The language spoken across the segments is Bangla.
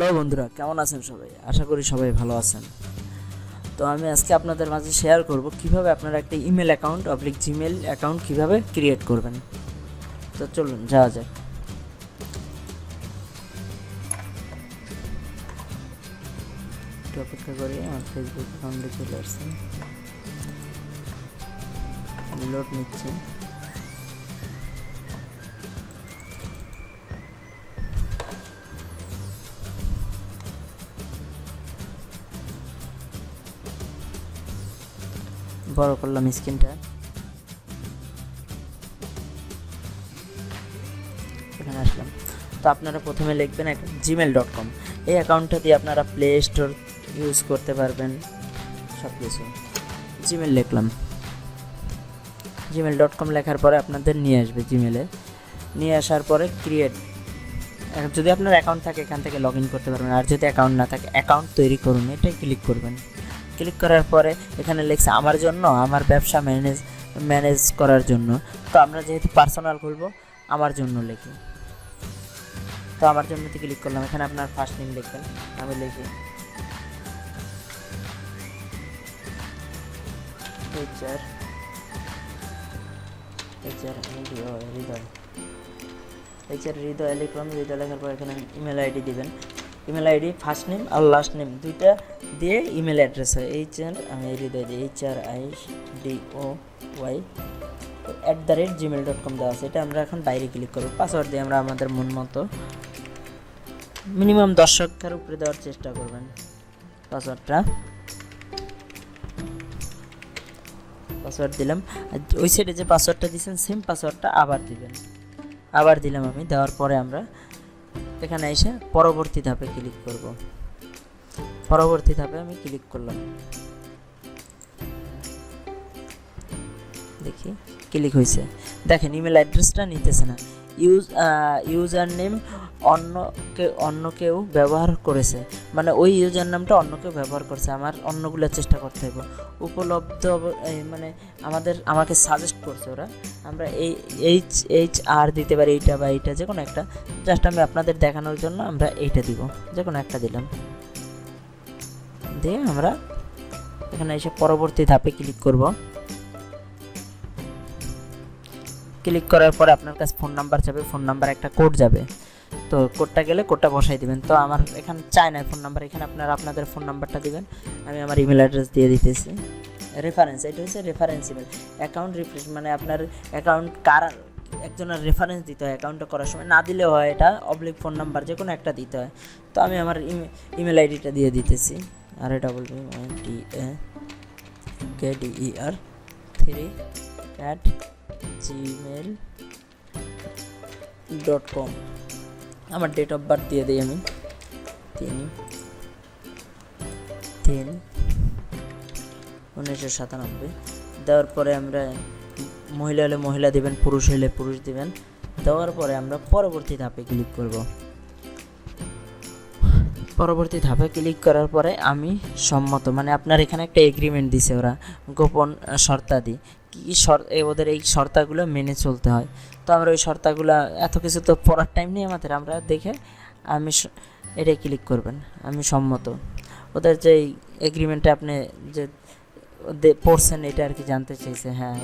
হ্যালো বন্ধুরা, কেমন আছেন সবাই? আশা করি সবাই ভালো আছেন। তো আমি আজকে আপনাদের মাঝে শেয়ার করব কিভাবে আপনারা একটা ইমেল অ্যাকাউন্ট জিমেল অ্যাকাউন্ট কিভাবে ক্রিয়েট করবেন। তো চলুন যাওয়া যাক। একটু অপেক্ষা করি, আমার ফেসবুক অ্যাকাউন্টে চলে আসছে, লোড নিচ্ছে। বড় করলাম স্ক্রিনটা। এখানে আসলাম। তো আপনারা প্রথমে লিখবেন একটা gmail.com। এই অ্যাকাউন্টটা দিয়ে আপনারা প্লে স্টোর ইউজ করতে পারবেন, সব কিছু। জিমেল লিখলাম, gmail.com লেখার পরে আপনাদের নিয়ে আসবে জিমেলে। নিয়ে আসার পরে ক্রিয়েট, যদি আপনার অ্যাকাউন্ট থাকে এখান থেকে লগ ইন করতে পারবেন, আর যদি অ্যাকাউন্ট না থাকে অ্যাকাউন্ট তৈরি করুন, এটাই ক্লিক করবেন। ক্লিক করার পরে এখানে লিখছে আমার জন্য, আমার ব্যবসা ম্যানেজ করার জন্য। তো আমরা যেহেতু পার্সোনাল খুলবো, আমার জন্য লিখি। তো আমার জন্যতে ক্লিক করলাম। এখানে আপনার ফার্স্ট নেম লিখবেন, আমি লিখি হৃদয় লিখলাম। হৃদয় লেখার পর এখানে ইমেল আইডি দিবেন। ইমেল আইডি ফার্স্ট নেম আর লাস্ট নেম দুইটা দিয়ে ইমেল অ্যাড্রেস হয়। আমি হৃদয় দিই, HRIDOY@gmail.com দেওয়া আছে। এটা আমরা এখন বাইরে ক্লিক করবো। পাসওয়ার্ড দিয়ে আমরা আমাদের মন মতো মিনিমাম 10 সংখ্যার উপরে দেওয়ার চেষ্টা করবেন পাসওয়ার্ড দিলাম। ওই সাইডে যে পাসওয়ার্ডটা দিয়েছেন সেম পাসওয়ার্ডটা আবার দিলাম আমি। দেওয়ার পরে আমরা এখানে এসে পরবর্তী ধাপে ক্লিক করব। পরবর্তী ধাপে আমি ক্লিক করলাম, দেখি ক্লিক হয়েছে। দেখেন ইমেল অ্যাড্রেসটা নিতেছে না। ইউজার নেম অন্য কেউ ব্যবহার করেছে, মানে ওই ইউজার নামটা অন্য কেউ ব্যবহার করছে। আমার অন্যগুলো চেষ্টা করতে হবে। উপলব্ধ মানে আমাকে সাজেস্ট করছে ওরা। আমরা এই HR দিতে পারি, এইটা বা এইটা, যে কোনো একটা। জাস্ট আমি আপনাদের দেখানোর জন্য আমরা এইটা দিব, যে কোনো একটা দিলাম। দিয়ে আমরা এখানে এসে পরবর্তী ধাপে ক্লিক করব। ক্লিক করার পরে আপনার কাছে ফোন নাম্বার যাবে, ফোন নাম্বার একটা কোড যাবে। তো কোডটা গেলে কোডটা বসাই দিবেন। তো আমার এখানে চাই না ফোন নাম্বার, এখানে আপনারা আপনাদের ফোন নাম্বারটা দিবেন। আমি আমার ইমেল অ্যাড্রেস দিয়ে দিতেছি। রেফারেন্স, এটা হচ্ছে রেফারেন্স ইমেল। অ্যাকাউন্ট রিফ্রেশ মানে আপনার অ্যাকাউন্ট একজনের রেফারেন্স দিতে হয় অ্যাকাউন্টটা করার সময়, না দিলেও হয়। এটা ফোন নাম্বার যে কোনো একটা দিতে হয়। তো আমি আমার ইমেল আইডিটা দিয়ে দিতেছি। আর এটা বলবো TAKDER3@gmail.com। আমার ডেট অফ বার্থ দিয়ে দিই আমি 3/3/1997। দেওয়ার পরে আমরা মহিলা হলে মহিলা দিবেন, পুরুষ হলে পুরুষ দিবেন। দেওয়ার পরে আমরা পরবর্তী ধাপে ক্লিক করব। পরবর্তী ধাপে ক্লিক করার পরে আমি সম্মত, মানে আপনার এখানে একটা এগ্রিমেন্ট দিছে ওরা, গোপন শর্তাদি ওদের এই শর্তাগুলো মেনে চলতে হয়। তো আমরা ওই শর্তাগুলো, এত কিছু তো পড়ার টাইম নেই আমাদের, আমরা দেখে আমি এটাই ক্লিক করবেন, আমি সম্মত। ওদের যে এগ্রিমেন্টে আপনি যে পড়ছেন এটা আর কি জানতে চাইছে। হ্যাঁ,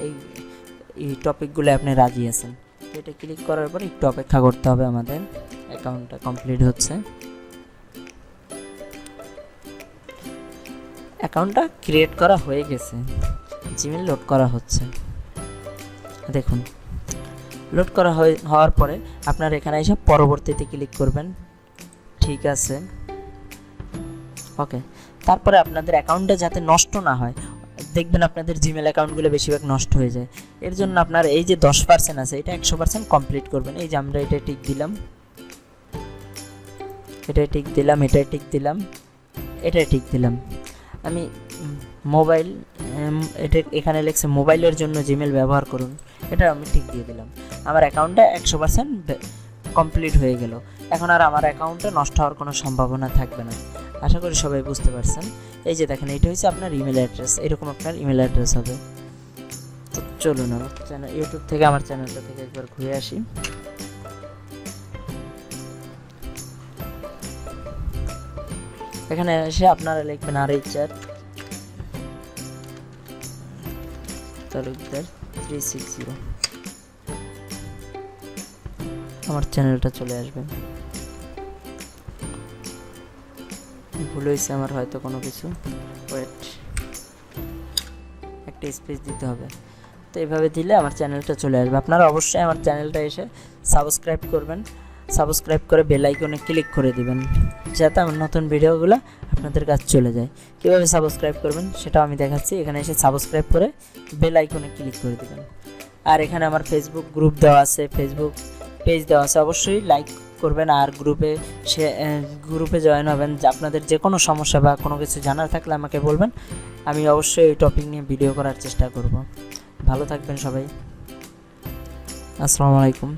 এই টপিকগুলো আপনি রাজি আছেন। তো এটা ক্লিক করার পর একটু অপেক্ষা করতে হবে, আমাদের অ্যাকাউন্টটা কমপ্লিট হচ্ছে। অ্যাকাউন্টটা ক্রিয়েট করা হয়ে গেছে, জিমেল লোড করা হচ্ছে। দেখুন লোড করা হওয়ার পরে আপনার এখানে এসে পরবর্তীতে ক্লিক করবেন। ঠিক আছে, ওকে। তারপরে আপনাদের অ্যাকাউন্টটা যাতে নষ্ট না হয়, দেখবেন আপনাদের জিমেল অ্যাকাউন্টগুলো বেশিরভাগ নষ্ট হয়ে যায়। এর জন্য আপনার এই যে 10% আছে, এটা 100% কমপ্লিট করবেন। এই যে আমরা এটা টিক দিলাম, এটাই টিক দিলাম, এটাই টিক দিলাম, এটাই টিক দিলাম। আমি মোবাইল, এটা এখানে লিখছে মোবাইলের জন্য জিমেল ব্যবহার করুন, এটা আমি ঠিক দিয়ে দিলাম। আমার অ্যাকাউন্টটা 100% কমপ্লিট হয়ে গেল। এখন আর আমার অ্যাকাউন্টে নষ্ট হওয়ার কোনো সম্ভাবনা থাকবে না। আশা করি সবাই বুঝতে পারছেন। এই যে দেখেন, এটা হচ্ছে আপনার ইমেল অ্যাড্রেস, এরকম আপনার ইমেল অ্যাড্রেস হবে। তো চলুন আমার ইউটিউব থেকে আমার চ্যানেলটা থেকে একবার ঘুরে আসি। এখানে এসে আপনারা লিখবেন আর তালুকদার 360, আমার চ্যানেলটা চলে আসবে। ভুল হয়েছে আমার হয়তো কোনো কিছু, ওয়েট, একটা স্পেস দিতে হবে। তো এইভাবে দিলে আমার চ্যানেলটা চলে আসবে। আপনারা অবশ্যই আমার চ্যানেলটা এসে সাবস্ক্রাইব করবেন, সাবস্ক্রাইব করে বেল আইকনে ক্লিক করে দিবেন, যাতে আমার নতুন ভিডিওগুলো আপনাদের কাছে চলে যায়। কীভাবে সাবস্ক্রাইব করবেন সেটাও আমি দেখাচ্ছি। এখানে এসে সাবস্ক্রাইব করে বেল আইকনে ক্লিক করে দেবেন। আর এখানে আমার ফেসবুক গ্রুপ দেওয়া আছে, ফেসবুক পেজ দেওয়া আছে, অবশ্যই লাইক করবেন আর গ্রুপে জয়েন হবেন। যে আপনাদের যে কোনো সমস্যা বা কোনো কিছু জানার থাকলে আমাকে বলবেন, আমি অবশ্যই এই টপিক নিয়ে ভিডিও করার চেষ্টা করব। ভালো থাকবেন সবাই, আসসালামু আলাইকুম।